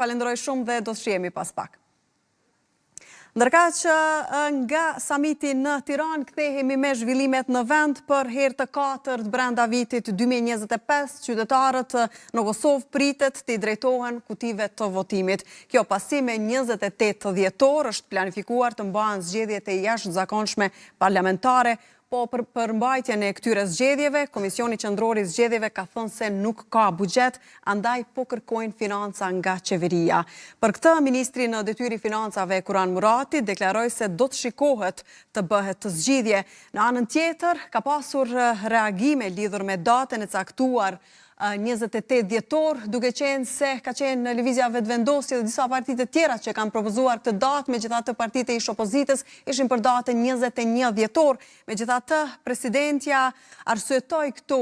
Falenderoj shumë dhe do të shihemi pas pak. Ndërka që nga samiti në Tiranë kthehemi me zhvillimet në vend për herë të katërt brenda vitit 2025, qytetarët në Kosovë pritet të i drejtohen kutive të votimit. Kjo pasi me 28 dhjetor është planifikuar të mbahen zgjedhjet e jashtëzakonshme parlamentare. Po për përmbajtjen e këtyre zgjedhjeve, Komisioni Qendror i Zgjedhjeve ka thënë se nuk ka buxhet, andaj po kërkojnë financa nga qeveria. Për këtë, Ministri në Detyrë i Financave Kuran Murati deklaroi se do të shikohet të bëhet të zgjidhje. Në anën tjetër, ka pasur reagime lidhur me datën e caktuar 28 dhjetor, duke qenë se ka qenë në lëvizja vetëvendosje dhe disa partitë tjera që kanë propozuar këtë datë, megjithatë partitë e ish opozitës ishin për datën 21 dhjetor. Megjithatë, presidentja arsyetoi këtu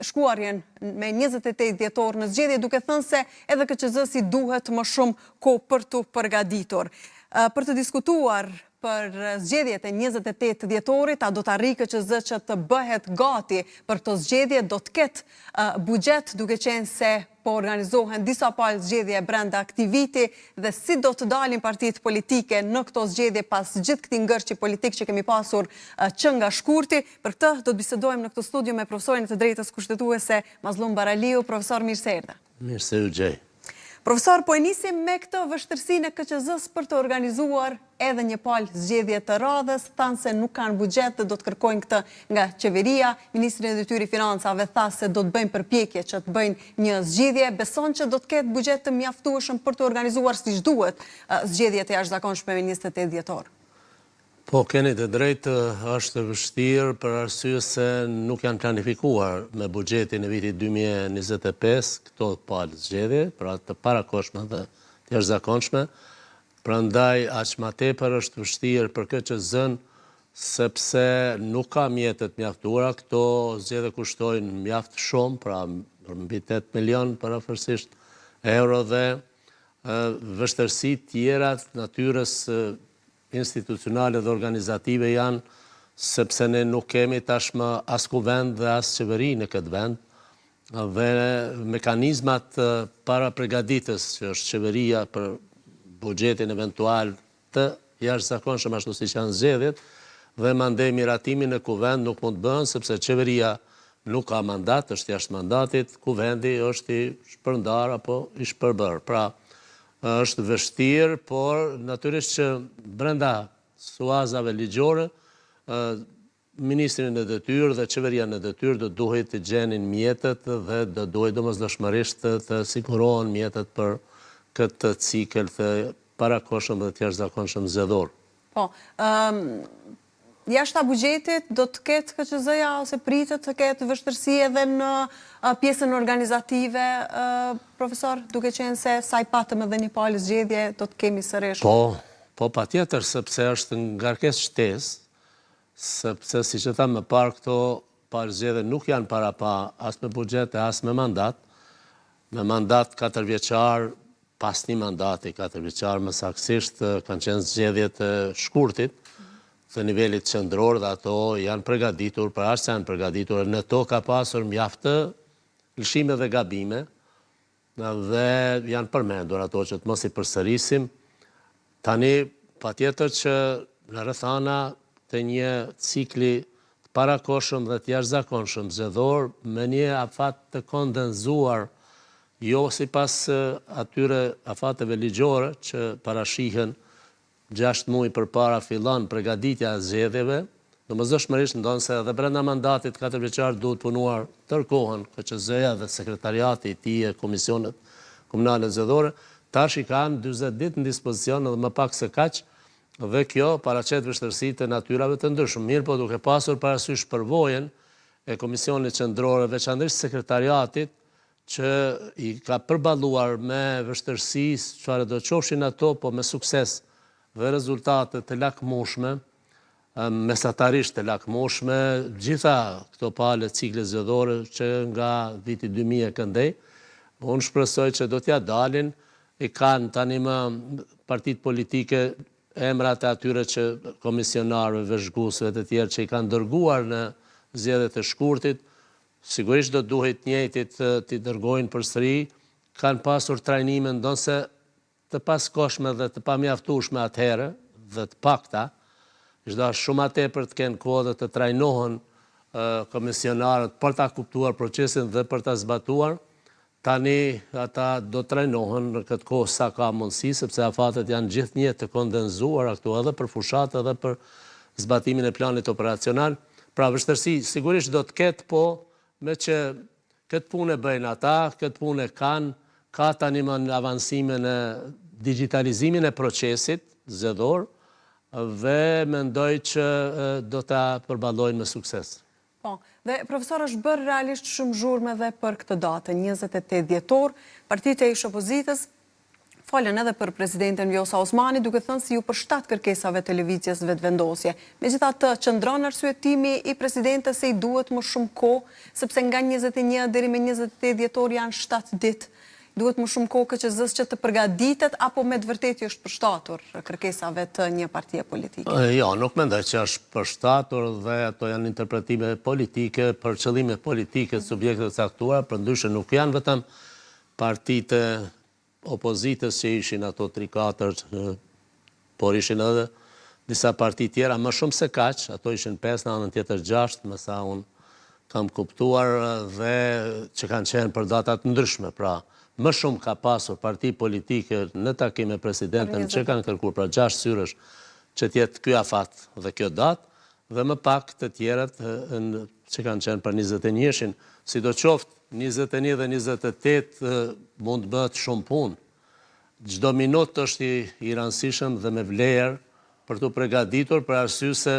shkuarjen me 28 dhjetor në zgjedhje, duke thënë se edhe KQZ-si duhet më shumë kohë për të përgatitur. Për të diskutuar për zgjedhjet e 28 dhjetorit, a do të arrijë KQZ që të bëhet gati për të zgjedhje, do të ketë buxhet, duke qenë se po organizohen disa palë zgjedhje brenda këtij viti dhe si do të dalin partitë politike në këto zgjedhje pas gjithë këtij ngërçi politik që kemi pasur që nga shkurti. Për këtë do të bisedojmë në këtë studio me profesorin të drejtës kushtetuese Mazlum Baraliu. Profesor, mirë se erdha. Mirë se u gjej. Profesor, po e nisim me këtë vështirësinë e KQZ-s për të organizuar edhe një palë zgjedhje të radhës, thanë se nuk kanë buxhet dhe do të kërkojnë këtë nga qeveria. Ministri i Detyrë i Financave tha se do të bëjnë përpjekje që të bëjnë një zgjedhje. Beson që do të ketë buxhet të mjaftueshëm për të organizuar siç duhet zgjedhjet e jashtëzakonshme me 28 dhjetor? Po, keni të drejtë, është vështirë për arsye se nuk janë planifikuar me buxhetin e vitit 2025 këto palë zgjedhje, pra të parakohshme dhe të jashtëzakonshme. Prandaj aq më tepër është vështirë për KQZ-n sepse nuk ka mjetet mjaftuara. Këto zgjedhje kushtojnë mjaft shumë, pra mbi 8 milion parafërsisht euro dhe vështirësi tjera të natyrës institucionale dhe organizative janë, sepse ne nuk kemi tashmë as kuvend dhe as qeveri në këtë vend, dhe mekanizmat para përgatitjes që është qeveria për buxhetin eventual të jashtëzakonshëm ashtu siç janë zgjedhjet, dhe mandej miratimin në kuvend nuk mund të bëhen sepse qeveria nuk ka mandat, është jashtë mandatit, kuvendi është i shpërndar apo i shpërbër. Pra, është vështirë, por natyrisht që brenda suazave ligjore, Ministrin e Detyrë dhe qeveria në detyrë do duhet të gjenin mjetet dhe do duhet domosdoshmërisht të sigurohen mjetet për këtë cikël të parakohshëm dhe të jashtëzakonshëm zgjedhor. Po, jashtë buxhetit do të ketë KQZ-ja ose pritet të ketë vështirësi edhe në pjesën organizative, profesor, duke qenë se sa i patëm edhe një palë zgjedhje do të kemi sërish? Po patjetër, sepse është ngarkesë shtesë, sepse siç e tham më parë, këto palë zgjedhje nuk janë para pa as me buxhet e as me mandat. Me mandat 4 vjeçar, pas një mandati 4 vjeçar më saktësisht kanë qenë zgjedhjet e shkurtit të nivelit qendror dhe ato janë përgatitur, për aq sa janë përgatitur, në to ka pasur mjaft lëshime dhe gabime, dhe janë përmendur ato që të mos i përsërisim. Tani, patjetër që në rrethana të një cikli të parakohshëm dhe të jashtëzakonshëm zgjedhor, me një afat të kondenzuar, jo sipas atyre afateve ligjore që parashihen 6 muaj përpara fillon përgatitja e zgjedhjeve, domosdoshmërisht ndonë se edhe brenda mandatit 4 vjeçar duhet punuar tërkohën KQZ-ja dhe sekretariati i tij e komisionet komunale zgjedhore, tash i kanë 40 ditë në dispozicion edhe më pak se kaq, dhe kjo paraqet vështirësi të natyrave të ndryshme. Mirë, po duke pasur parasysh përvojën e Komisionit Qendror, veçanërisht sekretariatit, që i ka përballuar me vështirësi çfarë do qofshin ato, po me sukses dhe rezultate të lakmueshme, mesatarisht të lakmueshme, gjitha këto palë cikle zgjedhore që nga viti 2000 këndej, unë shpresoj që do t'ja dalin, i kanë tani më partitë politike emrat e atyre që komisionarëve, vëzhguesve të tjerë që i kanë dërguar në zgjedhjet e shkurtit, sigurisht do duhet njëjtit t'i dërgojnë përsëri, kanë pasur trajnime ndonse të paskoshme dhe të pamjaftueshme atëherë dhe të pakta, ishte shumë atë për të kenë kohë dhe të trajnohen komisionarët për ta kuptuar procesin dhe për ta zbatuar. Tani ata do trajnohen në këtë kohë sa ka mundësi, sepse afatet janë gjithnjë të kondenzuara këtu edhe për fushat edhe për zbatimin e planit operacional. Pra vështirësi sigurisht do të ketë, po me që këtë punë e bëjnë ata, këtë punë e kanë, ka tani më në avansimin e digitalizimin e procesit zgjedhor dhe mendoj që do ta përballojnë me sukses. Po, dhe profesor është bërë realisht shumë zhurme dhe për këtë datë, 28 dhjetor, partitë e ish opozitës falen edhe për presidenten Vjosa Osmani, duke thënë si ju përshtat kërkesave të lëvizjes vetëvendosje. Megjithatë, qëndron arsyetimi i presidentes se i duhet më shumë kohë, sepse nga 21 deri me 28 dhjetor janë 7 ditë. Duhet më shumë kohë KQZ-s që të përgatitet, apo me të vërtetë është përshtatur kërkesave të një partie politike? Jo, nuk mendoj që është përshtatur dhe ato janë interpretime politike për qëllime politike të subjekte të caktuara, përndryshe nuk janë vetëm partitë opozitës që ishin ato 3-4, por ishin edhe disa parti tjera, më shumë se kaq, ato ishin 5, në anën tjetër 6, më sa unë kam kuptuar dhe që kanë qenë për datat ndryshme, pra më shumë ka pasur parti politike në takim me presidenten që kanë kërkuar pra 6 syresh që tjetë ky afat dhe kjo datë, dhe më pak të tjerët që kanë qenë për 21-shin. Sidoqoftë 21 dhe 28 mund të bëhet shumë punë. Çdo minutë është i rëndësishëm dhe me vlerë për të përgatitur, për arsye se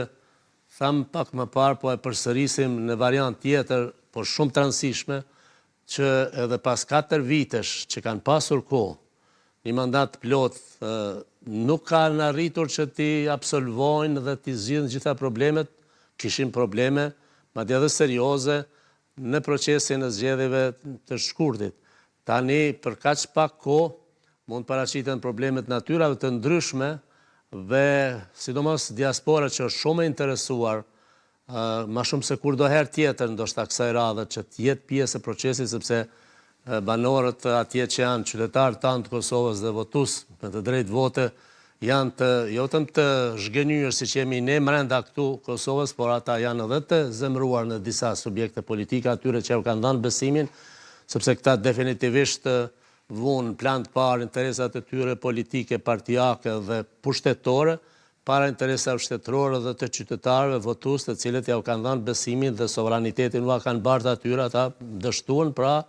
tham pak më parë, po e përsërisim në variant tjetër, por shumë të rëndësishme, që edhe pas 4 vitesh që kanë pasur kohë, një mandat plot nuk kanë arritur që ti absolvojnë dhe ti zgjidhin gjitha problemet, kishin probleme, madje edhe serioze, në procesin e zgjedhjeve të shkurtit. Tani, për kaq pak kohë, mund paraqiten problemet natyrave të ndryshme dhe sidomos diaspora që është shumë e interesuar, ma shumë se kur do herë tjetër, ndoshta kësaj radhe që të jetë pjesë e procesit, sepse banorët atje që janë qytetarë tanë të Kosovës dhe votus me të drejtë vote, janë të jotëm të zhgënjur si që jemi ne brenda këtu Kosovës, por ata janë edhe të zemruar në disa subjekte politike, atyre që kanë dhënë besimin, sepse këta definitivisht vunë plan të parë interesat e tyre politike, partijake dhe pushtetore, para interesave shtetërore dhe të qytetarëve votues, të cilët ja u kanë dhënë besimin dhe sovranitetin ua kanë bartë atyre, ata dështuan, pra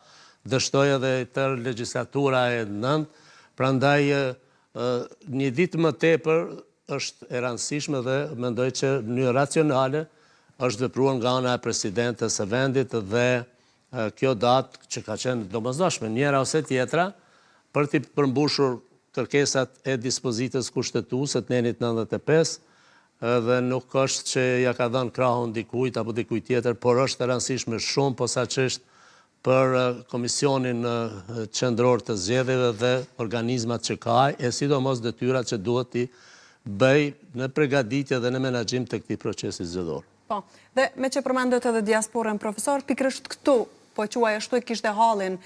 dështoi edhe tërë legjislatura e 9, prandaj një ditë më tepër është e rëndësishme dhe mendoj që në mënyrë racionale është vepruar nga ana e presidentes së vendit dhe kjo datë që ka qenë domosdoshme njëra ose tjetra për të përmbushur kërkesat e dispozitës kushtetuese të nenit 95 dhe nuk është që ja ka dhënë krahun dikujt apo dikujt tjetër, por është e rëndësishme shumë posaçërisht për Komisionin Qendror të Zgjedhjeve dhe organizmat që ka, e sidomos detyrat që duhet t'i bëj në përgatitje dhe në menaxhim të këtij procesi zgjedhor. Po, dhe me që përmendet edhe diasporën, profesor, pikërisht këtu, po e quaj ashtu e kishte hallin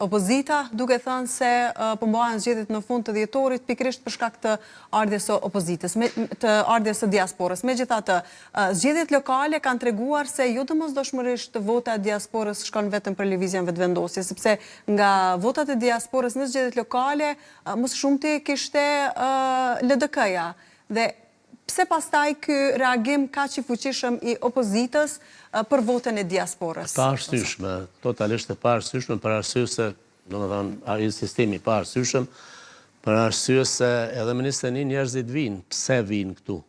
opozita, duke thënë se po mbahen zgjedhjet në fund të dhjetorit pikërisht për shkak të ardhjes së opozitës, të ardhjes së diasporës. Megjithatë, zgjedhjet lokale kanë treguar se jo domosdoshmërisht vota e diasporës shkon vetëm për lëvizjen vetëvendosje, sepse nga votat e diasporës në zgjedhjet lokale më së shumti kishte LDK-ja. Dhe pse pastaj ky reagim kaq i fuqishëm i opozitës për votën e diasporës? Paarsyeshme, totalisht e paarsyeshme, për arsye se, domethënë, ai sistemi i paarsyeshëm, për arsye se edhe në 21 njerëzit vinë. Pse vinë këtu?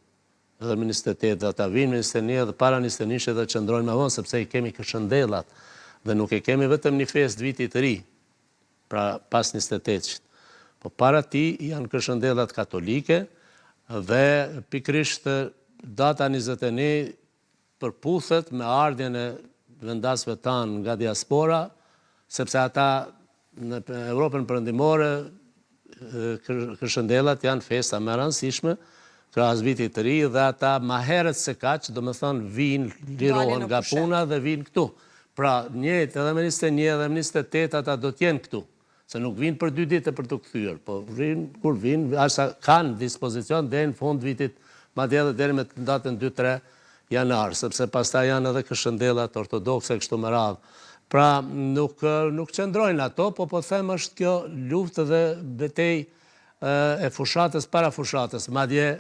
Edhe në 28 ata vinë, në 21 dhe para 21 edhe qëndrojnë më vonë, sepse i kemi këshëndellat dhe nuk e kemi vetëm një festë vitit të ri, pra pas 28-shit. Po para ti janë këshëndellat katolike, dhe pikrisht data 21 përputhet me ardhjen e vendasve tanë nga diaspora, sepse ata në Evropën perëndimore këshëndellat janë festa më rëndësishme krahas vitit të ri dhe ata ma herët se kaq, domethënë vinë, lirohen nga puna dhe vinë këtu. Pra, njëjtë edhe me 21 edhe me 28 ata do t'jenë këtu, se nuk vinë për 2 ditë për të kthyer, po kur vinë, asa kanë dispozicion deri në fund vitit, madje edhe deri me datën 2-3 janar, sepse pastaj janë edhe këshëndellat ortodokse kështu me radhë. Pra, nuk qëndrojnë ato, po them është kjo luftë dhe betejë e fushatës para fushatës, madje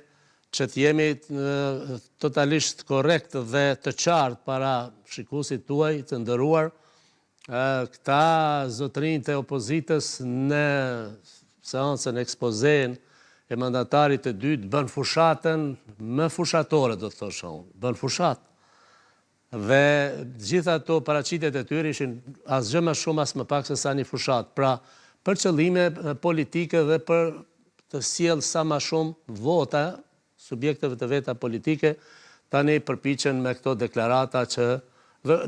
që t'jemi totalisht korrekt dhe të qartë para shikuesit tuaj të nderuar, këta zotrinjtë e opozitës në seancën ekspozen e mandatarit të dytë bën fushatën më fushatore, do të thosha unë, bën fushatë. Dhe gjitha ato paraqitjet e tyre ishin asgjë më shumë as më pak se sa një fushatë. Pra, për qëllime politike dhe për të sjellë sa më shumë vota subjekteve të veta politike, tani përpiqen me këto deklarata që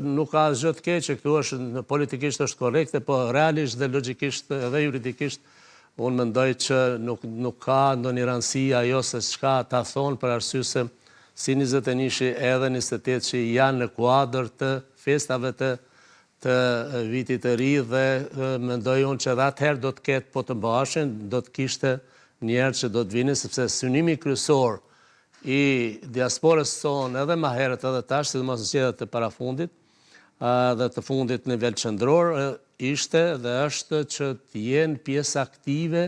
nuk ka asgjë të keqe, këtu është politikisht është korrekte, po realisht dhe logjikisht dhe juridikisht unë mendoj që nuk ka ndonjë rëndësi ajo se çka ta thonë, për arsye se si 21-shi edhe 28 që janë në kuadër të festave të vitit të ri dhe mendoj unë që edhe atëherë do të ketë, po të mbaheshin, do të kishte njerë që do të vinin, sepse synimi kryesor i diasporës sonë edhe më herët edhe tash, sidomos në zgjedhjet e parafundit dhe të fundit në nivel qendror, ishte dhe është që të jenë pjesë aktive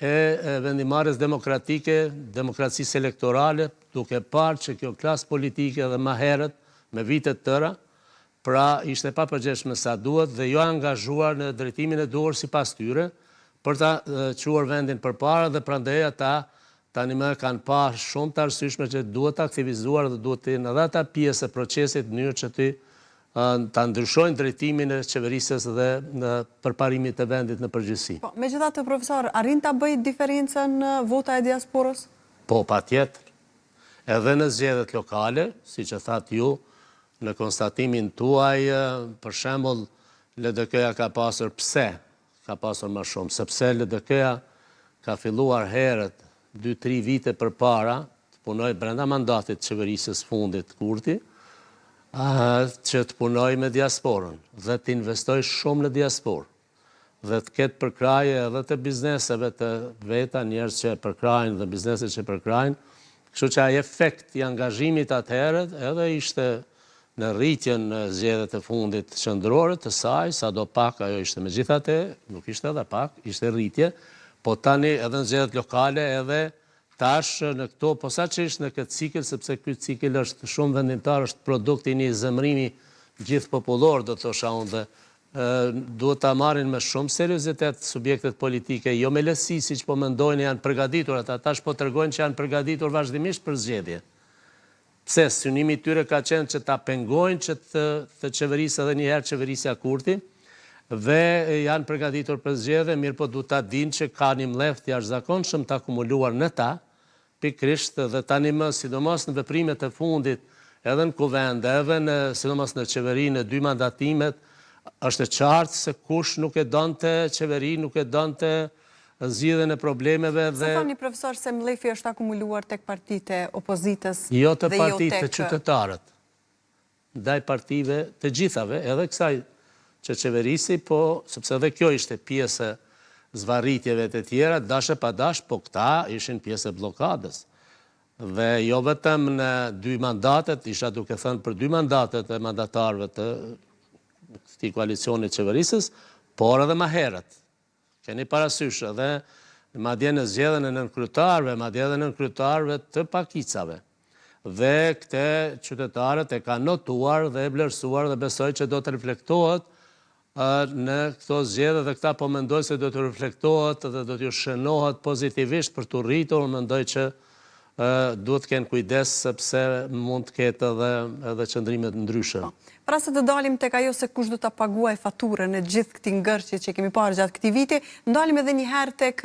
e vendimarrjes demokratike, demokracisë elektorale, duke parë që kjo klasë politike dhe më herët me vitet tëra, pra ishte pa përgjeshme sa duhet dhe jo angazhuar në drejtimin e duhur sipas tyre për ta quar vendin përpara dhe prandaj ata tani më kanë pa shumë të arsyeshme që duhet të aktivizuar dhe duhet të jenë edhe ata pjesë e procesit në mënyrë që ta ndryshojnë drejtimin e qeverisës dhe në përparimit të vendit në përgjithësi. Po, megjithatë, profesor, arrin ta bëjë diferencën në vota e diasporës? Po, patjetër. Edhe në zgjedhjet lokale, siç e thatë ju, në konstatimin tuaj, për shembull, LDK-ja ka pasur pse ka pasur më shumë, sepse LDK-ja ka filluar herët 2-3 vite përpara të punojë brenda mandatit të qeverisës fundit Kurti, që të punoj me diasporën dhe të investoj shumë në diasporë dhe të ketë përkraje edhe të bizneseve të veta, njerëz që përkrajnë dhe bizneset që përkrajnë, kështu që ai efekt i angazhimit atëherët edhe ishte në rritjen në zgjedhjet e fundit qendrore të saj, sado pak ajo ishte megjithatë, nuk ishte edhe pak, ishte rritje, po tani edhe në zgjedhjet lokale edhe tash në këto, posaçërisht në këtë cikël, sepse ky cikël është shumë vendimtar, është produkt i një zemrimi gjithë popullor, do të thosha unë, dhe duhet ta marrin me shumë seriozitet subjektet politike, jo me lehtësi siç po mendojnë janë përgatitur, ata tash po tregojnë që janë përgatitur vazhdimisht për zgjedhje. Pse synimi i tyre ka qenë që ta pengojnë që të qeverisë edhe një herë qeverisja Kurti, dhe janë përgatitur për zgjedhje, mirë po duhet ta dinë që ka një mleft jashtëzakonshëm të akumuluar në ta, pikrisht dhe tani më, sidomos në veprimet e fundit, edhe në kuvend, edhe sidomos në qeveri, në 2 mandatimet, është e qartë se kush nuk e donte qeveri, nuk e donte zgjidhjen e problemeve dhe... Sa thoni, profesor, se mlefi është akumuluar tek partitë e opozitës? Jo të partitë të qytetarët, ndaj partive të gjithave, edhe kësaj që qeverisi, po, sepse edhe kjo ishte pjesë zvarritjeve të tjera, dashe pa dash, po këta ishin pjesë e blokadës. Dhe jo vetëm në 2 mandatet, isha duke thënë për 2 mandatet e mandatarëve të këtij koalicioni qeverisës, por edhe më herët. Keni parasysh edhe madje në zgjedhjen e nënkryetarëve, madje edhe nënkryetarëve të pakicave. Dhe këte qytetarët e kanë notuar dhe e vlerësuar dhe besoj që do të reflektohet në këto zgjedhje dhe këta po mendoj se do të reflektohet dhe do t'ju shënohet pozitivisht për të rritur, mendoj që duhet të kenë kujdes sepse mund të ketë edhe qëndrime të ndryshe. Pra se të dalim tek ajo se kush do ta paguajë faturën e gjithë këtij ngërçi që kemi parë gjatë këtij viti, ndalim edhe një herë tek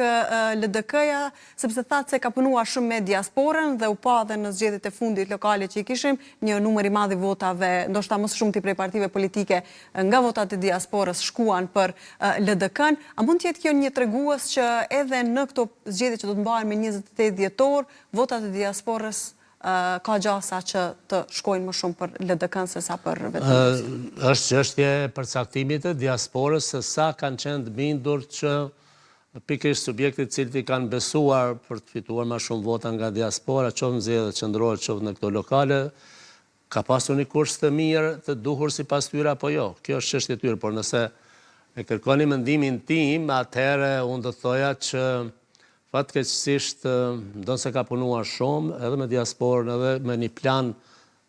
LDK-ja, sepse thatë se ka punuar shumë me diasporën dhe u pa edhe në zgjedhjet e fundit lokale që i kishim një numër i madh i votave, ndoshta më shumë ti prej partive politike nga votat e diasporës shkuan për LDK-n. A mund të jetë kjo një tregues që edhe në këto zgjedhje që do të mbahen me 28 dhjetor, votat e diasporës ka gjasa që të shkojnë më shumë për LDK-n se sa për vetëm? Është çështje e përcaktimit të diasporës se sa kanë qenë të bindur që pikërisht subjektit cilët i kanë besuar për të fituar më shumë vota nga diaspora, qoftë në zgjedhjet qendrore, qoftë në këto lokale, ka pasur një kurs të mirë të duhur sipas tyre apo jo. Kjo është çështje e tyre, por nëse e kërkoni mendimin tim, atëherë unë do të thoja që fatkeqësisht ndonse ka punuar shumë edhe me diasporën edhe me një plan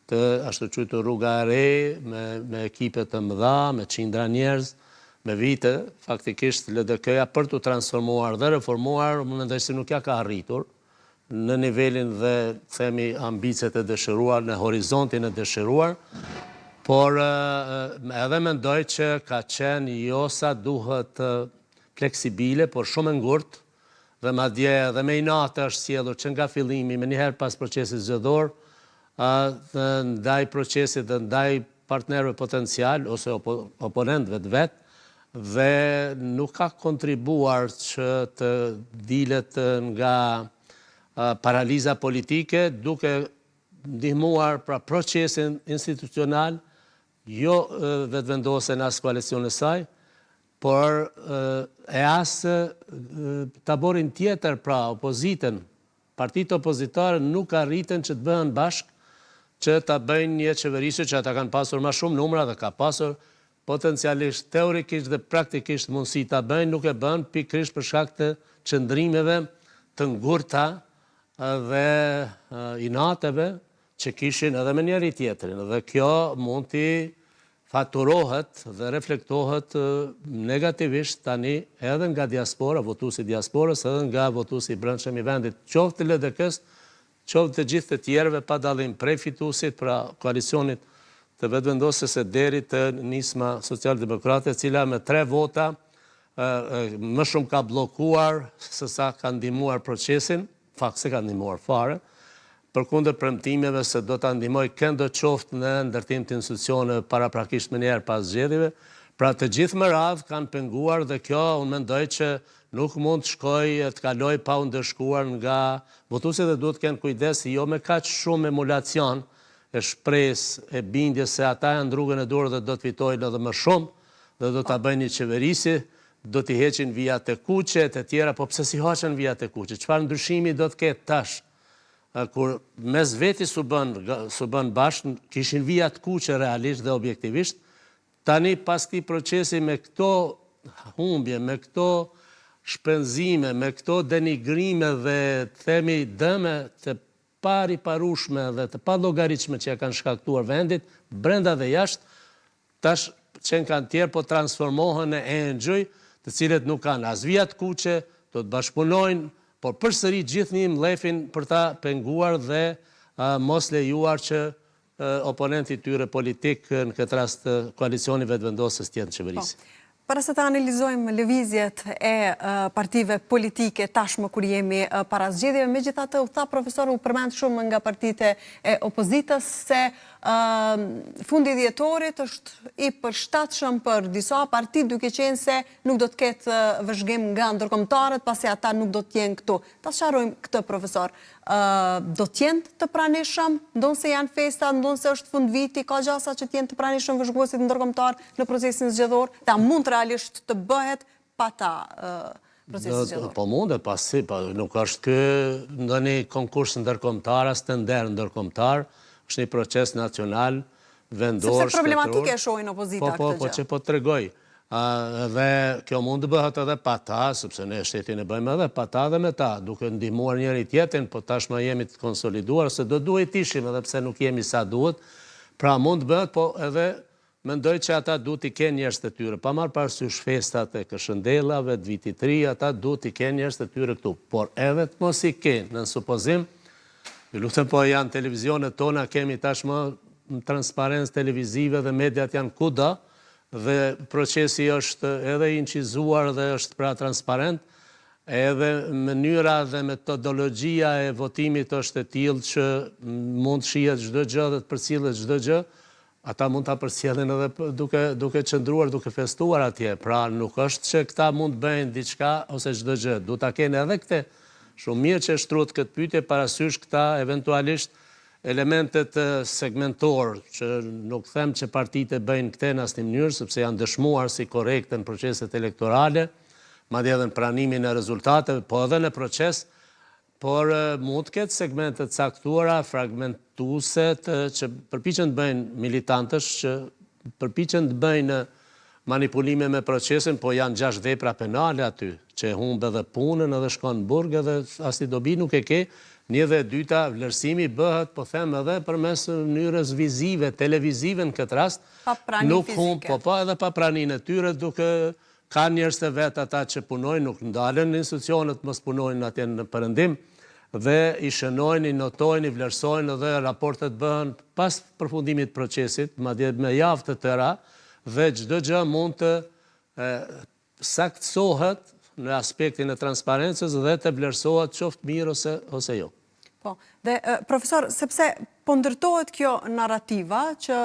të ashtu quajtur rruga e re, me ekipe të mëdha, me qindra njerëz, me vite, faktikisht LDK-ja për të transformuar dhe reformuar, më mendoj se nuk ja ka arritur në nivelin dhe themi ambicet e dëshiruar, në horizontin e dëshiruar, por edhe mendoj që ka qenë jo sa duhet fleksibile, por shumë e ngurtë, dhe madje edhe me inate është sjellur që nga fillimi, me njëherë pas procesit zgjedhor, ndaj procesit dhe ndaj partnerëve potencial ose oponentëve të vet, dhe nuk ka kontribuar që të dilet nga paraliza politike, duke ndihmuar pra procesin institucional, jo vetëvendosen as koalicioni saj, por e asë taborin tjetër, pra opozitën, partitë opozitare nuk arritën që të bëhen bashkë, që ta bëjnë një qeverisje që ata kanë pasur më shumë numra dhe ka pasur potencialisht, teorikisht dhe praktikisht mundësi ta bëjnë, nuk e bën pikërisht për shkak të qëndrimeve të ngurta dhe inateve që kishin edhe me njëri tjetrin. Dhe kjo mund t'i faturohet dhe reflektohet negativisht tani edhe nga diaspora, votuesi diasporës, edhe nga votuesi i brendshëm i vendit, qoftë të LDK-s, qoftë të gjithë të tjerëve pa dallim prej fituesit, pra koalicionit të vetëvendosjes së deri të nisma socialdemokrate, e cila me 3 vota më shumë ka bllokuar se sa ka ndihmuar procesin, fakt se ka ndihmuar fare, përkundër premtimeve se do ta ndihmoj këndo qoftë në ndërtim të institucioneve paraprakisht më njëherë pas zgjedhjeve. Pra të gjithë me radhë kanë penguar dhe kjo unë mendoj që nuk mund të shkojë të kaloj pa u ndëshkuar nga votuesit dhe duhet të kenë kujdes jo me kaq shumë emulacion e shpresë e bindjes se ata janë rrugën e durë dhe do të fitojnë edhe më shumë dhe do ta bëjnë një qeverisi, do t'i heqin vijat e kuqe të tjera, po pse si hoqen vijat e kuqe? Çfarë ndryshimi do të ketë tash? Kur mes veti su bën bashkë, kishin vijat kuqe realisht dhe objektivisht, tani pas këtij procesi me këto humbje, me këto shpenzime, me këto denigrime dhe themi dëme të pariparueshme dhe të pallogaritshme që ja kanë shkaktuar vendit, brenda dhe jashtë, tash qenë kanë tjerë po transformohen në engjëj, të cilët nuk kanë as vijat kuqe, do të bashkëpunojnë, por përsëri gjithë një mlefin për ta penguar dhe mos lejuar që oponenti tyre politik, në këtë rast koalicioni vetëvendosjes tjetë në qeverisi. Para se të analizojmë lëvizjet e partive politike tashmë kur jemi para zgjedhjeve, megjithatë u tha profesor, u përmend shumë nga partitë e opozitës se fundi i dhjetorit është i përshtatshëm për disa parti, duke qenë se nuk do të ketë vëzhgim nga ndërkombëtarët, pasi ata nuk do të jenë këtu. Ta sqarojmë këtë, profesor. Do të jenë të pranishëm, ndonse janë festa, ndonse është fund viti, ka gjasa që të jenë të pranishëm vëzhguesit ndërkombëtar në procesin zgjedhor, ta mund realisht të bëhet pa ta procesin zgjedhor. Po mundet, pasi, nuk është ky ndonjë konkurs ndërkombëtar, as tender ndërkombëtar, është një proces nacional, vendor, sepse problematike e shohin opozita këtë gjë. Po që po tregoj. Dhe kjo mund të bëhet edhe pa ta, sepse ne shtetin e bëjmë edhe pa ta dhe me ta, duke ndihmuar njëri tjetrin, po tashmë jemi të konsoliduar, se do duhet ishim edhe pse nuk jemi sa duhet, pra mund të bëhet, po edhe mendoj që ata duhet i kenë njerëz të tyre, pa marrë parasysh festat e Këshëndellave, të vitit të ri, ata duhet i kenë njerëz të tyre këtu, por edhe të mos i kenë, në supozim, ju lutem po janë televizionet tona, kemi tashmë transparencë televizive dhe mediat janë kuda, dhe procesi është edhe incizuar dhe është pra transparent, edhe mënyra dhe metodologjia e votimit është e tillë që mund shihet çdo gjë dhe të përcjellet çdo gjë, ata mund ta përcjellin edhe duke qëndruar, duke festuar atje. Pra nuk është që këta mund bëjnë diçka ose çdo gjë. Duhet ta kenë edhe këtë shumë mirë që shtruhet këtë pyetje parasysh këta eventualisht elementet segmentor, që nuk them që partitë e bëjnë këte në asnjë mënyrë, sepse janë dëshmuar si korrekte në proceset elektorale, madje edhe në pranimin e rezultateve, po edhe në proces, por mund të ketë segmentet caktuara, fragmentuese, që përpiqen të bëjnë militantësh, që përpiqen të bëjnë manipulime me procesin, po janë 6 vepra penale aty, që humbe edhe punën, edhe shkon në burg, edhe asnjë dobi nuk e ke. Një dhe dyta, vlerësimi bëhet, po them edhe përmes mënyrës vizive, televizive në këtë rast. Pa prani nuk fizike. Po edhe pa praninë e tyre, duke ka njerëz të vet ata që punojnë, nuk ndalen në institucionet mos punojnë atje në perëndim, dhe i shënojnë, i notojnë, i vlerësojnë, dhe raportet bëhen pas përfundimit procesit, madje me javë të tëra, dhe çdo gjë mund të saktësohet në aspektin e transparencës dhe të vlerësohet qoftë mirë ose jo. Po, dhe profesor, sepse po ndërtohet kjo narrativa që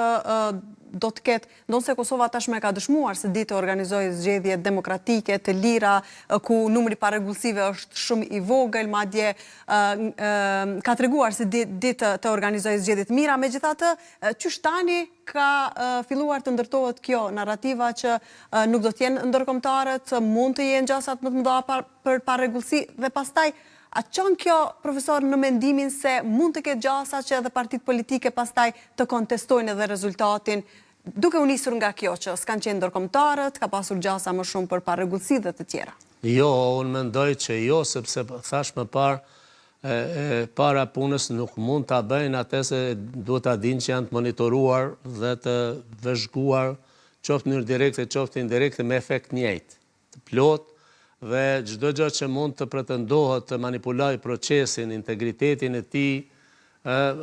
do të ketë, ndonse Kosova tashmë ka dëshmuar se ditë të organizojë zgjedhje demokratike të lira, ku numri parregullsive është shumë i vogël, madje ka treguar se ditë të organizojë zgjedhje të mira, megjithatë, qysh tani ka filluar të ndërtohet kjo narrativa që nuk do të jenë ndërkombëtarët, mund të jenë gjasat më të mëdha për parregullsi dhe pastaj a qënë kjo, profesor, në mendimin se mund të ketë gjasa që edhe partitë politike pastaj të kontestojnë edhe rezultatin, duke u nisur nga kjo që s'kan qenë ndërkombëtarët, ka pasur gjasa më shumë për parregullsi dhe të tjera? Jo, unë mendoj që jo, sepse thash më parë, para punës nuk mund të bëjnë atë se duhet të dinë që janë të monitoruar dhe të vëzhguar qoftë në mënyrë direkte, qoftë indirekte me efekt njëjtë, të plotë, dhe çdo gjë që mund të pretendohet të manipulojë procesin, integritetin e tij,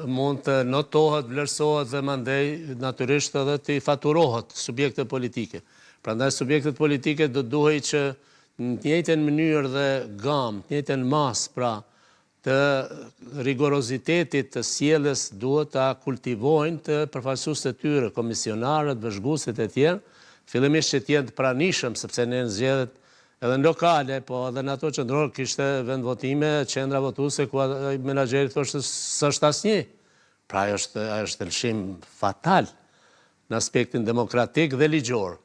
mund të notohet, vlerësohet dhe mandej natyrisht edhe të faturohet subjekte politike. Prandaj subjektet politike do duhej që në të njëjtën mënyrë dhe gamë, të njëjtën masë, pra të rigorozitetit të sjelljes duhet ta kultivojnë të përfaqësuesit e tyre, komisionarët, vëzhguesit e tjerë, fillimisht që të jenë të pranishëm, sepse në zgjedhjet edhe në lokale, po edhe në ato qendrore kishte vend votime, qendra votuese ku menaxheri thoshte s'është asnjë. Pra ajo është lëshim fatal në aspektin demokratik dhe ligjor.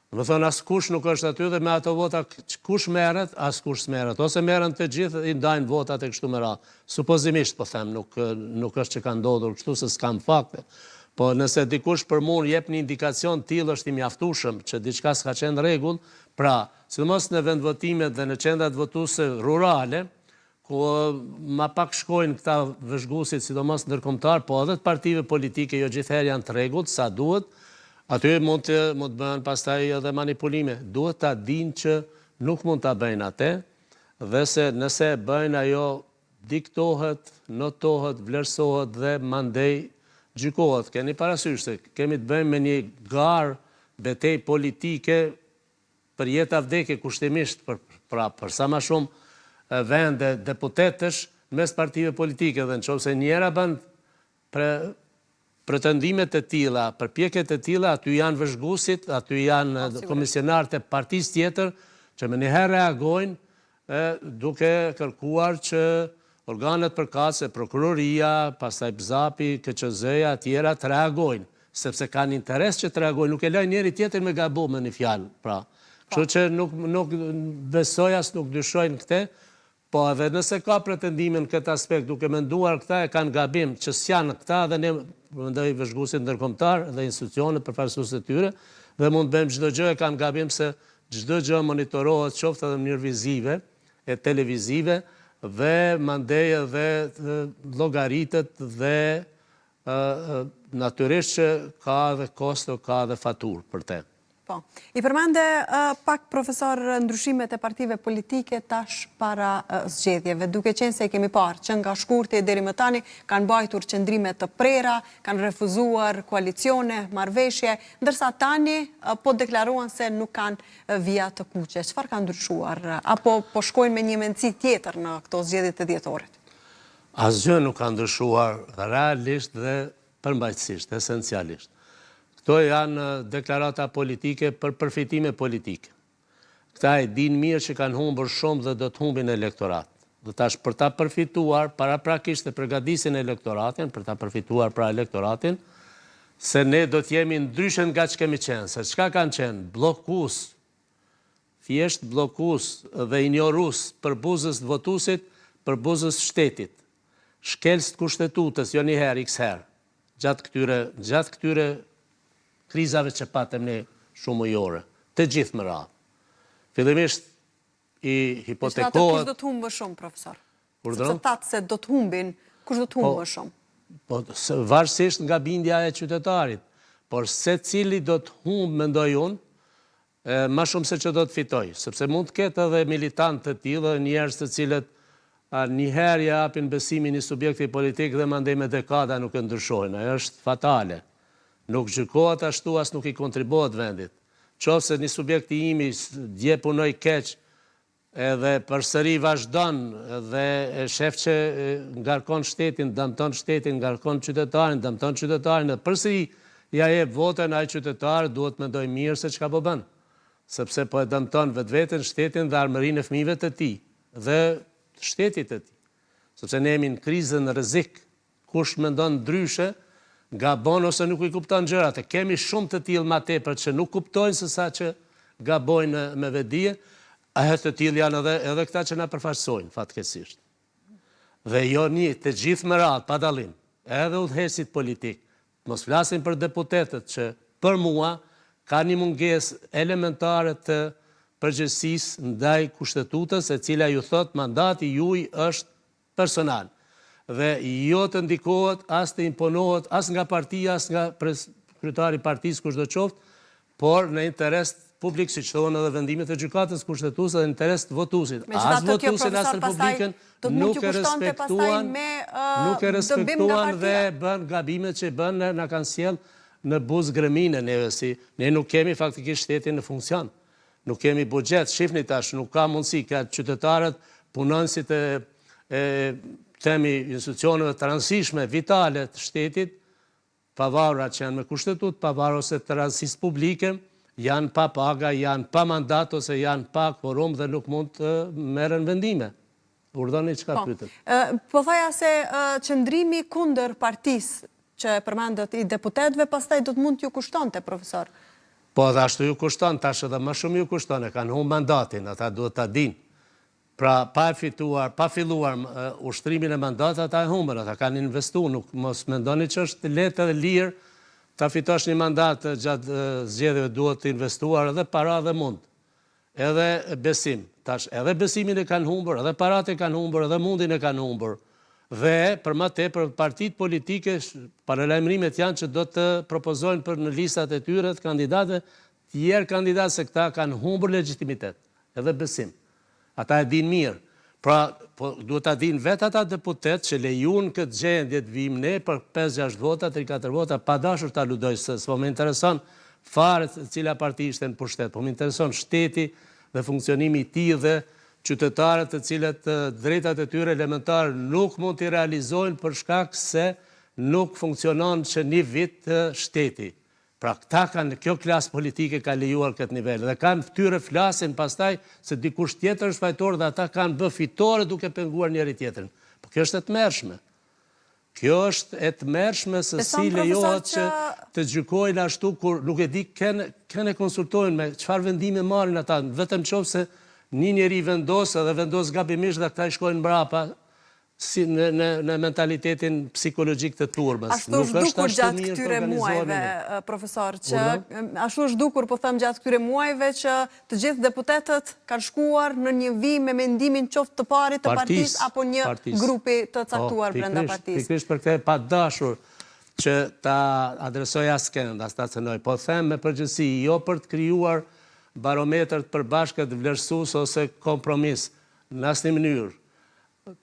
Do të thonë askush nuk është aty dhe me ato vota kush merret, askush s'merret, ose merren të gjithë i ndajnë votat e kështu me radhë. Supozimisht po them, nuk është që ka ndodhur kështu se s'kam fakte. Po nëse dikush për mua jep një indikacion tillë është i mjaftueshëm që diçka s'ka qenë në rregull, pra, sidomos në vendvotimet dhe në qendrat votuese rurale, ku ma pak shkojnë këta vëzhguesit, sidomos ndërkombëtar, po edhe të partive politike jo gjithherë janë të rregullt sa duhet, aty mund të bëhen pastaj edhe manipulime. Duhet ta dinë që nuk mund ta bëjnë atë, dhe se nëse bëjnë ajo diktohet, notohet, vlerësohet dhe mandej gjykohet. Keni parasysh se kemi të bëjmë me një garë betej politike për jetë vdekje kushtimisht për sa më shumë vende deputetësh mes partive politike, dhe nëse njëra bën pretendimet e tilla, përpjekjet e tilla, aty janë vëzhguesit, aty janë komisionarët e partisë tjetër që më njëherë reagojnë duke kërkuar që organet përkatëse, prokuroria, pastaj BZAP-i, KQZ-ja, tjera të reagojnë, sepse kanë interes që të reagojnë, nuk e lajnë njëri tjetër me gabu me një fjalë, pra. Kështu që nuk besoj as nuk dyshojnë këte, po edhe nëse ka pretendimin këtë aspekt, duke menduar këta e kanë gabim që s'janë këta dhe ne mendoj vëzhguesit ndërkombëtar dhe institucionet përfaqësues të tyre, dhe mund të bëjmë çdo gjë e kanë gabim se çdo gjë monitorohet qoftë edhe në mënyrë vizive e televizive, dhe mandej edhe llogaritet dhe natyrisht që ka dhe kosto, ka dhe faturë për te. Po. I përmende pak, profesor, ndryshimet e partive politike tash para zgjedhjeve, duke qenë se i kemi parë që nga shkurti deri më tani kanë bajtur qëndrime të prera, kanë refuzuar koalicione, marrëveshje, ndërsa tani po deklaruan se nuk kanë vija të kuqe. Çfarë ka ndryshuar? Apo po shkojnë me një mendësi tjetër në këto zgjedhje të dhjetorit? Asgjë nuk ka ndryshuar realisht dhe përmbajtësisht, esencialisht. Këto janë deklarata politike për përfitime politike. Këta e dinë mirë që kanë humbur shumë dhe do të humbin elektorat. Dhe tash për ta përfituar, paraprakisht e përgatisin elektoratin, për ta përfituar pra elektoratin, se ne do t'jemi ndryshe nga që kemi qenë, se çka kanë qenë? Blokus, thjesht blokus dhe ignorus për buzës të votusit, për buzës shtetit. Shkelës të kushtetutës, jo njëherë, x herë, gjatë këtyre krizave që patëm ne shumë ujore, të gjithë më radhë. Fillimisht i hipotekohet... Kush do të humbë më shumë, profesor? Sepse tatë se do të humbin, kush do të humbë më shumë? Po, varësisht nga bindja e qytetarit, por se cili do të humbë, mendoj unë, ma shumë se që do të fitoj, sepse mund të ketë edhe militant të tillë, njerëz të cilët njëherë japin besimin i subjekti politik dhe mandej me dekada nuk e ndryshojnë. Ajo është fatale. Nuk gjykohet ashtu, as nuk i kontribuohet vendit. Qofse një subjekti imi dje punoj keq, edhe përsëri vazhdon dhe e shef që ngarkon shtetin, dëmton shtetin, ngarkon qytetarin, dëmton qytetarin, dhe përsëri ja jep votën ai qytetar, duhet mendoj mirë se çka po bën. Sepse po e dëmton vetveten, shtetin dhe armërinë e fëmijëve të tij dhe shtetit të tij. Sepse ne jemi në krizën në rrezik, kush mendon ndryshe, gabon ose nuk i kupton gjërat. Kemi shumë të tillë më tepër që nuk kuptojnë se sa që gabojnë me vetdije, të tillë janë edhe këta që na përfaqësojnë fatkeqësisht. Dhe jo një, të gjithë me radhë, pa dallim, edhe udhëheqësit politik, mos flasin për deputetët që për mua ka një mungesë elementare të përgjegjësisë ndaj kushtetutës, e cila ju thot mandati juaj është personal. Dhe jo të ndikohet, as të imponohet, as nga partia, as nga kryetari i partisë kushdo qoftë, por në interes publik, si që thonë edhe vendimet e gjykatës kushtetuese dhe interes të votuesit. As votuesin, as republikën nuk e respektuan dhe bën gabimet që bën na kanë sjell në buzë grëmine neve si. Ne nuk kemi faktikisht shtetin në funksion. Nuk kemi buxhet, shifni tash, nuk ka mundësi ka qytetarët, punonësit temi institucioneve të rëndësishme, vitale të shtetit, pavarur që janë me kushtetut, pavarur ose të rëndësisë publike, janë pa paga, janë pa mandat ose janë pa kvorum dhe nuk mund të merren vendime. Urdhoni çka pyetët. Po thaja se qëndrimi kundër partisë që përmendet i deputetëve pastaj do të mund t'ju kushtonte, profesor. Po dhe ashtu ju kushton, tash edhe më shumë ju kushton, e kanë humbur mandatin, ata duhet ta dinë. Pra pa filluar ushtrimin e mandatit, ata e humbën, ata kanë investuar, nuk mos mendoni që është lehtë dhe lirë ta fitosh një mandat gjatë zgjedhjeve, duhet të investuar edhe para dhe mund. Edhe besim. Tash edhe besimin e kanë humbur, edhe paratë e kanë humbur, edhe mundin e kanë humbur. Dhe për më tepër partitë politike, paralajmërimet janë që do të propozojnë për në listat e tyre të kandidatëve, tjerë kandidatë se këta kanë humbur legjitimitet, edhe besim. Ata e dinë mirë. Pra, duhet ta dinë vetë ata deputet që lejun këtë gjendje të vim ne për 5-6 vota, 3-4 vota, pa dashur ta ludoj, se s'po më intereson fare cila parti ishte në pushtet, po më intereson shteti dhe funksionimi i tij dhe qytetarët të cilët drejtat e tyre elementare nuk mund t'i realizojnë për shkak se nuk funksionon që një vit shteti. Pra këta kanë, kjo klasë politike ka lejuar këtë nivel dhe kanë fytyrë flasin pastaj se dikush tjetër është fajtor dhe ata kanë bë fitore duke penguar njëri tjetrin. Po kjo është e tmerrshme. Kjo është e tmerrshme se si lejohet që të gjykojnë ashtu kur nuk e di këne konsultojnë me çfarë vendime marrin ata, vetëm nëse një njeri vendos edhe vendos gabimisht dhe këta i shkojnë mbrapa si në mentalitetin psikologjik të turmës. Ashtu është dukur gjatë këtyre muajve, profesor, që ashtu është dukur, po them, gjatë këtyre muajve që të gjithë deputetët kanë shkuar në një vim me mendimin qoftë të parit të partisë apo një grupi të caktuar brenda partisë. Pikërisht për këtë pa dashur që ta adresoj askënd, as ta cënoj, po them me përgjithësi, jo për të krijuar barometër të përbashkët vlerësues ose kompromis në asnjë mënyrë.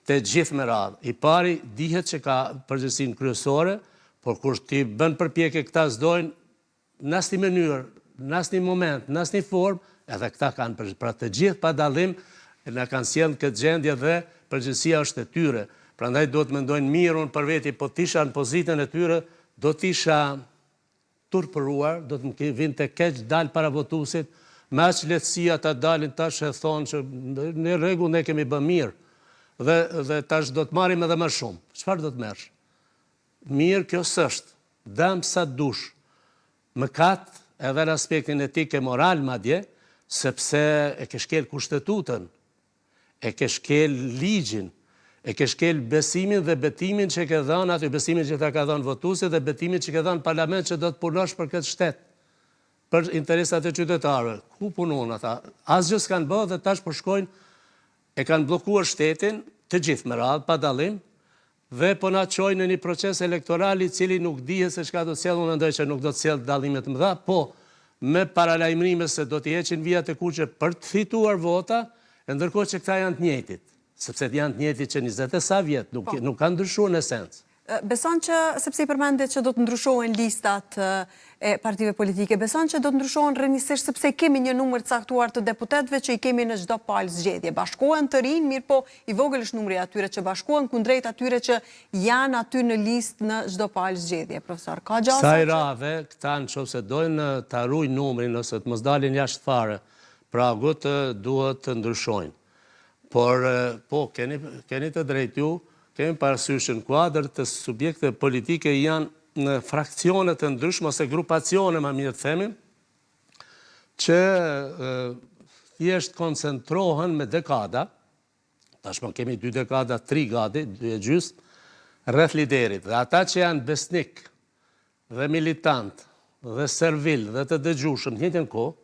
Të gjithë me radhë. I pari dihet që ka përgjegjësinë kryesore, por kur ti bën përpjekje këta s'dojnë në asnjë mënyrë, në asnjë moment, në asnjë formë, edhe këta kanë përgjegjësi. Pra të gjithë pa dallim na kanë sjellë këtë gjendje dhe përgjegjësia është e tyre. Prandaj duhet mendojnë mirë unë për veti, po tisha në pozitën e tyre, do t'isha turpëruar, do të më vinte keq dal para votuesit, me aq lehtësi ata dalin tash e thonë që në rregull ne kemi bë mirë. dhe tash do të marrim edhe më shumë. Çfarë do të merresh? Mirë, kjo s'është. Dëm sa dush. Mëkat edhe në aspektin etik e moral madje, sepse e ke shkel kushtetutën, e ke shkel ligjin, e ke shkel besimin dhe betimin që ke dhënë aty, besimin që ta ka dhënë votuesit dhe betimin që ke dhënë parlament që do të punosh për këtë shtet, për interesat e qytetarëve. Ku punon ata? Asgjë s'kanë bërë dhe tash po shkojnë, e kanë bllokuar shtetin të gjithë me radhë, pa dallim, dhe po na çojnë në një proces elektoral i cili nuk dihet se çka do të sjellë, unë mendoj që nuk do të sjellë dallime të mëdha, po me paralajmërime se do t'i heqin vijat e kuqe për të fituar vota, ndërkohë që këta janë të njëjtit, sepse janë të njëjtit që 20 e sa vjet, nuk kanë ndryshuar në esencë. Beson që, sepse i përmendet që do të ndryshohen listat e partive politike, beson që do të ndryshohen rrënjësisht sepse kemi një numër të caktuar të deputetëve që i kemi në çdo palë zgjedhje. Bashkohen të rinj, mirë po i vogël është numri atyre që bashkohen kundrejt atyre që janë aty në listë në çdo palë zgjedhje. Profesor, ka gjasa? Sa i rave, këta nëse dojnë të arrujnë numrin ose të mos dalin jashtë fare, pra agut duhet të ndryshojnë. Por, po, keni të drejtë ju, kemi parasysh në kuadër të subjekte politike janë në frakcione të ndryshme ose grupacione, më mirë të themi, që thjesht koncentrohen me dekada, tashmë kemi 2 dekada, 3 gati, 2 e gjysmë, rreth liderit. Dhe ata që janë besnik dhe militant dhe servil dhe të dëgjushëm në njëjtën kohë,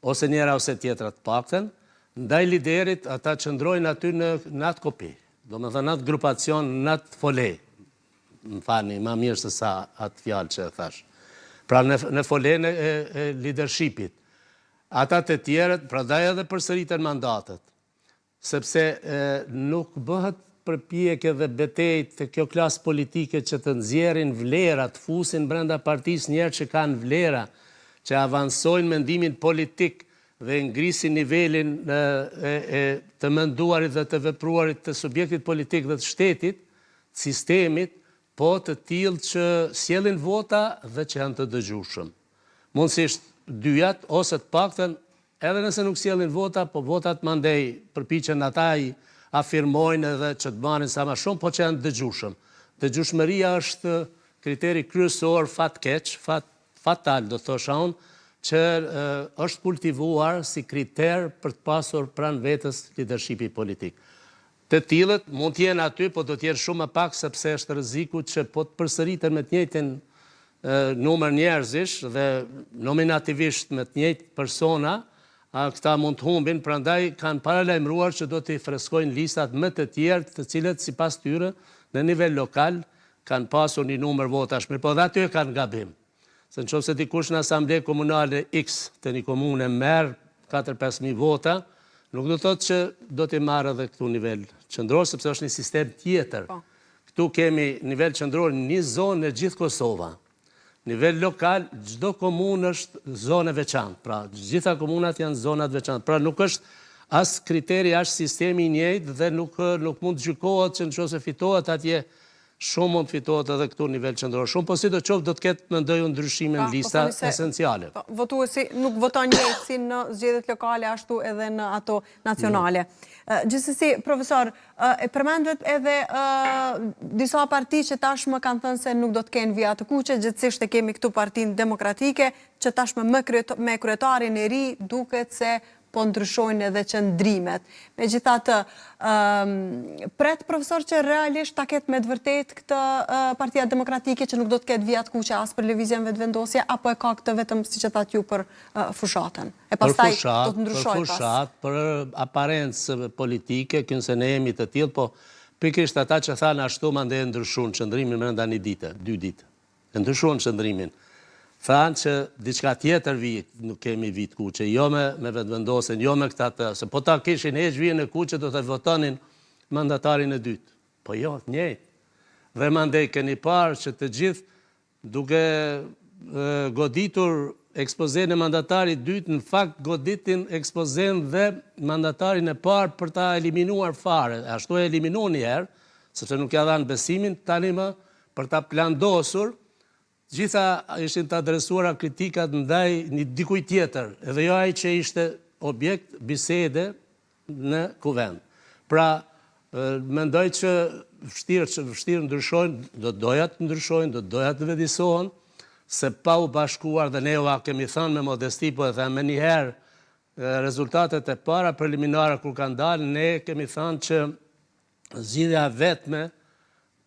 ose njëra ose tjetra të paktën, ndaj liderit ata qëndrojnë aty në atë kopi. Do me thënë atë grupacion, në atë folej, më fani, ma mirë se sa atë fjalë që e thash. Pra në folejnë e leadershipit. Ata të tjerët, pra daj edhe përsëriten mandatet, sepse nuk bëhet përpjekje dhe betejë të kjo klasë politike që të nxjerrin vlera, të fusin brenda partisë njerë që kanë vlera, që avansojnë mendimin politik, dhe ngrisin nivelin të menduarit dhe të vepruarit të subjektit politik dhe të shtetit, sistemit, po të tillë që sjellin vota dhe që janë të dëgjueshëm. Mundësisht dyjat ose të paktën, edhe nëse nuk sjellin vota, po votat mandej përpiqen ata i afirmojnë edhe që të marrin sa më shumë, po që janë të dëgjueshëm. Dëgjueshmëria është kriteri kryesor fatkeq, fatal do thosha unë, që është kultivuar si kriter për të pasur pranë vetës leadershipi politik. Të tillët mund të jenë aty, po do të jenë shumë më pak sepse është rreziku që po të përsëriten me të njëjtin numër njerëzish dhe nominativisht me të njëjtë persona, këta mund të humbin, prandaj kanë paralajmëruar që do t'i freskojnë listat më të tjerë, të cilët sipas tyre në nivel lokal kanë pasur një numër votash, mirë po dhe aty kanë gabim. Se në qofë se dikush në asamble komunale X të një komune merë 4-5.000 vota, nuk do të thotë që do t'i marrë edhe këtu nivel qendror, sepse është një sistem tjetër. Këtu kemi nivel qendror një zonë në gjithë Kosova. Nivel lokal, çdo komunë është zonë veçantë. Pra, gjitha komunat janë zonat veçantë. Pra, nuk është as kriteri, as sistemi i njëjtë dhe nuk mund të gjykohet që në qofë se fitohet atje shumë mund të fitohet edhe këtu nivel qendror. Shumë po sidoqoftë do të ketë mendoj ndryshime në lista esenciale. Votuesi nuk voton njëjtë si në zgjedhjet lokale ashtu edhe në ato nacionale. Gjithsesi, profesor, e përmendet edhe disa parti që tashmë kanë thënë se nuk do të kenë vija të kuqe, gjithsesi e kemi këtu Partinë Demokratike që tashmë me kryetarin e ri duket se po ndryshojnë edhe qëndrimet. Megjithatë, pret profesor që realisht ta ketë me të vërtet këtë Partia Demokratike që nuk do të ketë vija të kuqe as për lëvizjen vetëvendosje, apo e ka këtë vetëm siç e thatë ju për fushatën. E pastaj do të ndryshojë pas. Për fushat, për aparencë politike, kënse ne jemi të tillë, po pikërisht ata që thanë ashtu mandej ndryshuan qëndrimin brenda një dite, 2 ditë. E ndryshuan qëndrimin. Thanë që diçka tjetër vit, nuk kemi vit kuqe, jo me vetëvendosen, jo me këta të, se po ta kishin heq vijën e kuqe, do të votonin mandatarin e dytë. Po jo, njëjtë. Dhe mandej keni parë që të gjithë duke goditur ekspozen e mandatarit dytë, në fakt goditin ekspozen dhe mandatarin e parë për ta eliminuar fare. Ashtu e eliminu njerë, sepse nuk ja dhanë besimin, tani më për ta plandosur, gjitha ishin të adresuara kritikat ndaj një dikuj tjetër, edhe jo ai që ishte objekt bisede në kuvend. Pra, Mendoj që vështirë ndryshojnë, do doja të ndryshojnë, do doja të vedisohen, se pa u bashkuar dhe ne kemi thënë me modesti, po e them me njëherë, rezultatet e para preliminare kur kanë dalë, ne kemi thënë që zgjidhja vetme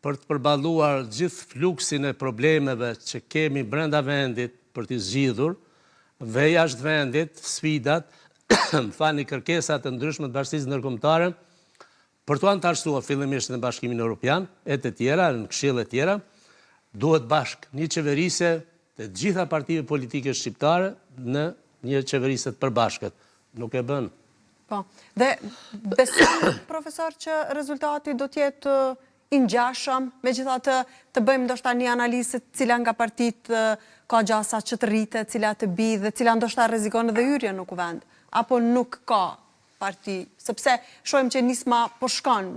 për të përballuar gjithë fluksin e problemeve që kemi brenda vendit për t'i zgjidhur, dhe jashtë vendit, sfidat, falni kërkesat të ndryshme të bashkisë ndërkombëtare, për të anëtarësuar fillimisht në Bashkimin Evropian, e të tjera, në këshillë e tjera, duhet bashkë një qeverisje të gjitha partive politike shqiptare në një qeverisje të përbashkët. Nuk e bën. Po. Dhe besoj, profesor, që rezultati do t'jetë i ngjashëm, megjithatë të bëjmë ndoshta një analizë cila nga partitë ka gjasa që të rritet, cila të bidhe, cila ndoshta rrezikon edhe hyrjen në kuvend, apo nuk ka parti, sepse shohim që nisma po shkon,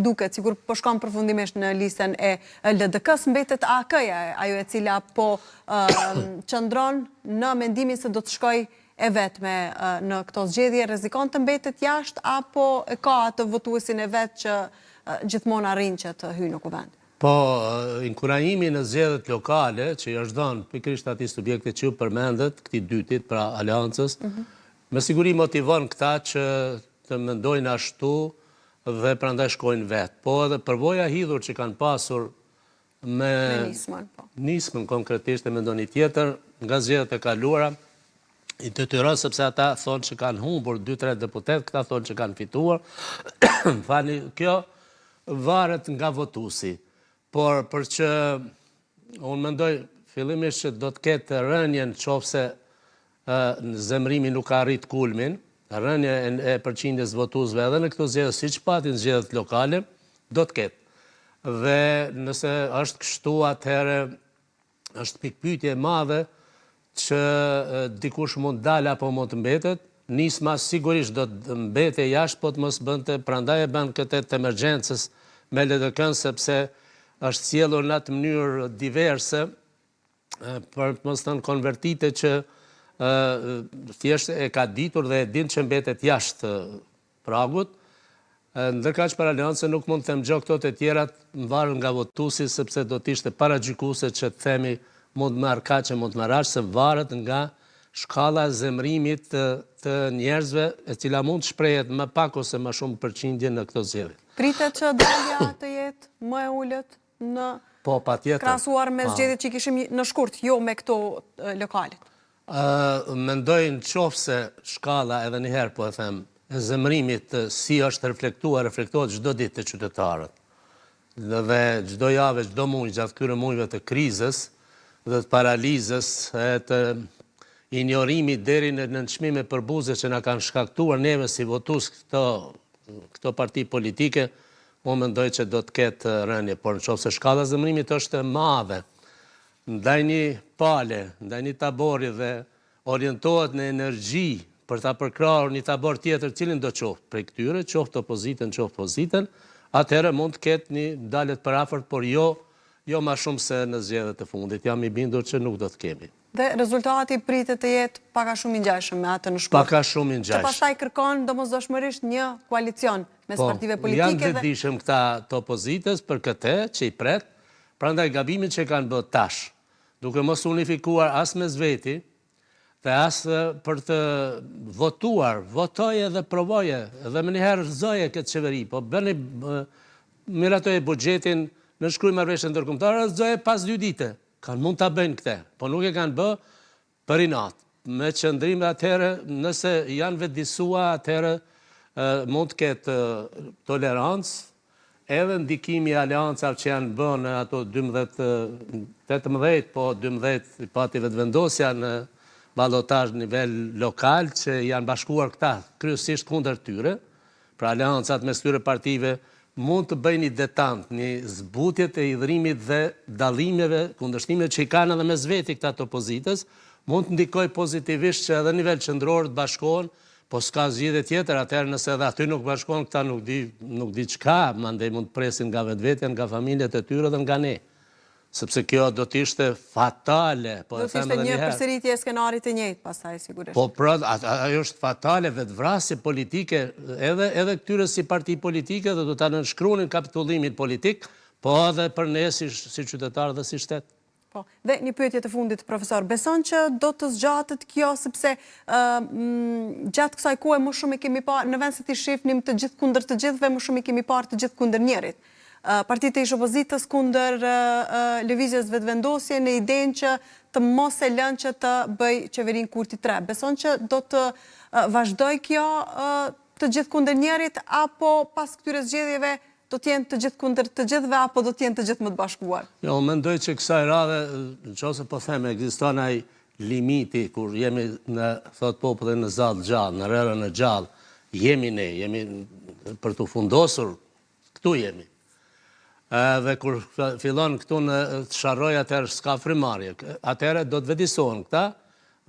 duket sikur po shkon përfundimisht në listën e LDK-s, mbetet AK-ja, ajo e cila po qëndron në mendimin se do të shkoj e vetme në këto zgjedhje, rrezikon të mbetet jashtë apo e ka atë votuesin e vet që gjithmonë arrin që të hyjë në kuvend? Po, inkurajimi në zgjedhjet lokale, që i është dhënë pikërisht atij subjekti që ju përmendet, këtij dytit, pra Aleancës, me siguri motivon këta që të mendojnë ashtu dhe prandaj shkojnë vetë. Po edhe përvoja hidhur që kanë pasur me nismën konkretisht e me ndonjë tjetër, nga zgjedhjet e kaluara, i detyron sepse ata thonë që kanë humbur 2-3 deputet, këta thonë që kanë fituar. Fani, kjo varet nga votuesi. Por për që unë mendoj fillimisht që do të ketë rënjen qofse në zemrimi nuk ka arrit kulmin, rënje e përqindjes votuesve edhe në këto zgjedhje, siç patin zgjedhjet lokale, do të ketë. Dhe nëse është kështu, atëherë është pikpyetje e madhe që dikush mund dalë apo mund të mbetet. Nisma sigurisht do të mbete jashtë, po të mos bënte, prandaj e bën këtë të emergjencës me LDK-n, sepse është sjellur në atë mënyrë diverse për të mos thënë konvertite që thjesht e ka ditur dhe e din që mbetet jashtë pragut, ndërkaq për Aleancën nuk mund të them gjë këto të tjerat mvarur nga votuesi, sepse do të ishte paragjykuese që të themi mund marr kaq e mund marr aq, se varet nga shkalla e zemrimit të njerëzve, e cila mund të shprehet më pak ose më shumë përqindje në këto zgjedhje. Pritet që dalja të jetë më e ulët në krahasuar me zgjedhjet që kishim në shkurt, jo me këto lokalet? Mendoj në qofse shkalla, edhe njëherë po e them, e zemrimit si është reflektohet çdo ditë të qytetarët. Dhe çdo javë, çdo muaj, gjatë këtyre muajve të krizës dhe të paralizës, e të injorimit deri në nënçmime përbuze që na kanë shkaktuar neve si votues këto parti politike, unë mendoj që do të ketë rënje, por në qofse shkalla e zemrimit është e madhe, ndaj një pale, ndaj një tabori dhe orientohet në energji për ta përkrahur një tabor tjetër cilin do qoftë prej këtyre, qoftë opozitën, atëherë mund të ketë një dalet për afërt, por jo më shumë se në zgjedhjet e fundit. Jam i bindur që nuk do të kemi. Dhe rezultati pritet të jetë pak a shumë i ngjashëm me atë në shkurt. Pak a shumë i ngjashëm. Që pastaj kërkon domosdoshmërisht një koalicion mes partive politike. Janë vetëdijshëm këta të opozitës për këtë që i pret, prandaj gabimin që kanë bërë tash, duke mos unifikuar as mes veti, dhe as për të votoje dhe provoje, dhe më njëherë rëzoje këtë qeveri, po bëni miratoje buxhetin në shkruaj marrëveshje ndërkombëtare, rëzoje pas 2 dite. Mund ta bëjnë këtë, po nuk e kanë bë për inat. Me qëndrim atëherë, nëse janë vetëdijsua, atëherë mund të ketë tolerancë, edhe ndikimi i aleancave që janë bën në ato 18, po 12 pati vetëvendosja në ballotazh nivel lokal, që janë bashkuar këta kryesisht kundër tyre, pra aleancat mes këtyre partive mund të bëjnë një detant, një zbutje të idhërimit dhe dallimeve, kundërshtimeve që i kanë edhe mes veti këta të opozitës, mund të ndikoj pozitivisht që edhe nivel qendror të bashkohen, po s'ka zgjidhje tjetër, atëherë nëse edhe aty nuk bashkohen, këta nuk di çka, mandej mund të presin nga vetvetja, nga familjet e tyre dhe nga ne. sepse kjo do t'ishte fatale. Do t'ishte një përsëritje e skenarit të njëjtë, pastaj sigurisht. Po pra, ajo është fatale, vetvrasje politike, edhe këtyre si parti politike dhe do ta nënshkruanin kapitullimin politik, po edhe për ne si qytetar dhe si shtet. Po, dhe një pyetje të fundit, profesor, beson që do të zgjatet kjo, sepse gjatë kësaj kohe më shumë i kemi parë, në vend se t'i shifnim të gjithë kundër të gjithëve, më shumë i kemi parë të gjithë kundër njerit. Partitë e ish opozitës kundër lëvizjes vetëvendosje në idenë që të mos e lënë që të bëj qeverin Kurti 3. Beson që do të vazhdoj kjo të gjithë kundër njerit, apo pas këtyre zgjedhjeve do t'jenë të gjithë kundër të gjithëve, apo do t'jenë të gjithë më të bashkuar? Jo, mendoj që kësaj radhe, nëse po them, ekziston ai limiti kur jemi në, thot populli, në zall gjallë, në rrërën e gjallë, jemi ne, jemi për të fundosur, këtu jemi. Dhe kur fillon këtu në të sharroj, atëherë s'ka frimarje. Atëherë do të vedisohen këta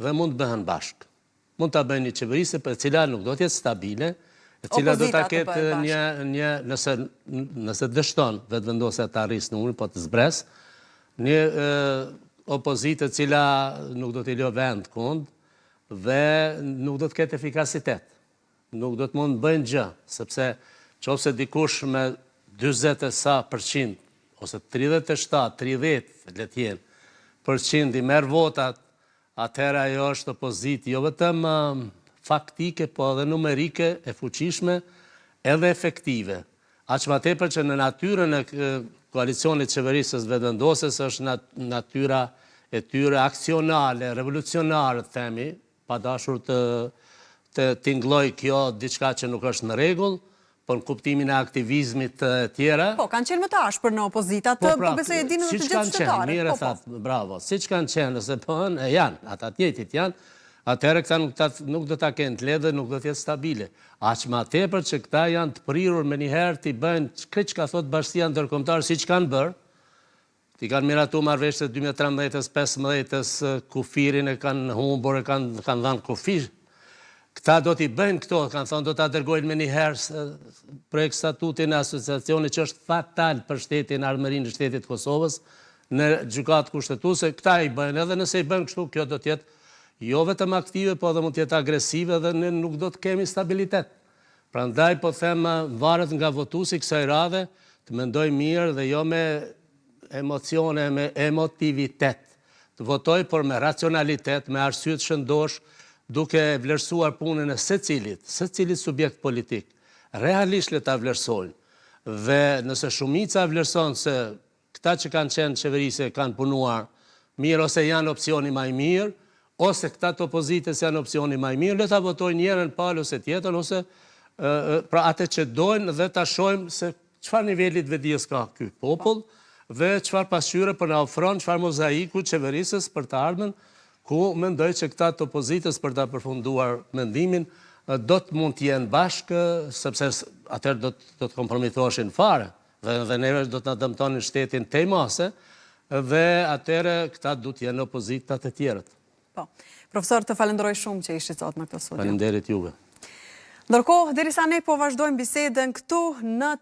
dhe mund të bëhen bashkë. Mund të bëjnë një qeverisje për cila nuk do t'jetë stabile, e cila do ta ketë një nëse dështon vetëvendosja të arrisë numrin, po të zbres, një opozitë e cila nuk do t'i lë vend kund dhe nuk do të ketë efikasitet. Nuk do të mund të bëjnë gjë, sepse qofse dikush me 40 e sa %, ose 37, 30 le t'jenë % i merr votat, atëherë ajo është opozitë jo vetëm faktike, po edhe numerike, e fuqishme, edhe efektive. Aq më tepër që në natyrën e koalicionit qeverisës vetëvendosës është natyra e tyre aksionale, revolucionare, themi, pa dashur të tingëlloj kjo diçka që nuk është në rregull, po në kuptimin e aktivizmit të tjera. Po, kanë qenë më të ashpër në opozita, po besoj e dinë dhe të gjithë qytetarët. Mire thatë, bravo, si që kanë qenë, nëse pëhen, e janë, ata tjetit janë, atëherë këta nuk do ta kenë të lehtë dhe nuk do t'jetë stabile. Aq më tepër që këta janë të prirur me njëherë t'i bëjnë këtë që ka thotë Bashkia Ndërkombëtare, si që kanë bërë, t'i kanë miratu marrëveshjet 2013-s, 15-s, kufirin e kanë humbur, e kanë dhënë kufir. Këta do t'i bëjnë këto, kanë thonë do t'a dërgojnë me njëherë projekt statutin e asociacionit që është fatal për shtetin, armërinë e shtetit Kosovës, në gjykatë kushtetuese. Këta i bëjnë, edhe nëse i bëjnë kështu, kjo do t'jetë jo vetëm aktive, po edhe mund t'jetë agresive dhe ne nuk do të kemi stabilitet. Prandaj po them, varet nga votuesi kësaj radhe, të mendoj mirë dhe jo me emocione, me emotivitet. Të votoj, por me racionalitet, me arsye të shëndosh, duke vlerësuar punën e secilit subjekt politik. Realisht le ta vlerësojnë. Dhe nëse shumica vlerëson se këta që kanë qenë qeverisje kanë punuar mirë ose janë opsioni më i mirë, ose këta të opozitës janë opsioni më i mirë, le ta votojnë njërin palë ose tjetër, ose pra atë që dojnë dhe ta shohim se çfarë nivelit vetdijes ka ky popull dhe çfarë pasqyre po na ofron, çfarë mozaiku qeverisës për të ardhmen, ku mendoj që këta të opozitës për ta përfunduar mendimin do të mund të jenë bashkë, sepse atëherë do të kompromitoheshin fare dhe neve do të na dëmtonin shtetin tejmase dhe atëherë këta do të jenë opozitat e tjerët. Po. Profesor, të falenderoj shumë që ishit sot në këtë studio. Faleminderit juve. Ndërkohë, derisa ne po vazhdojmë bisedën këtu në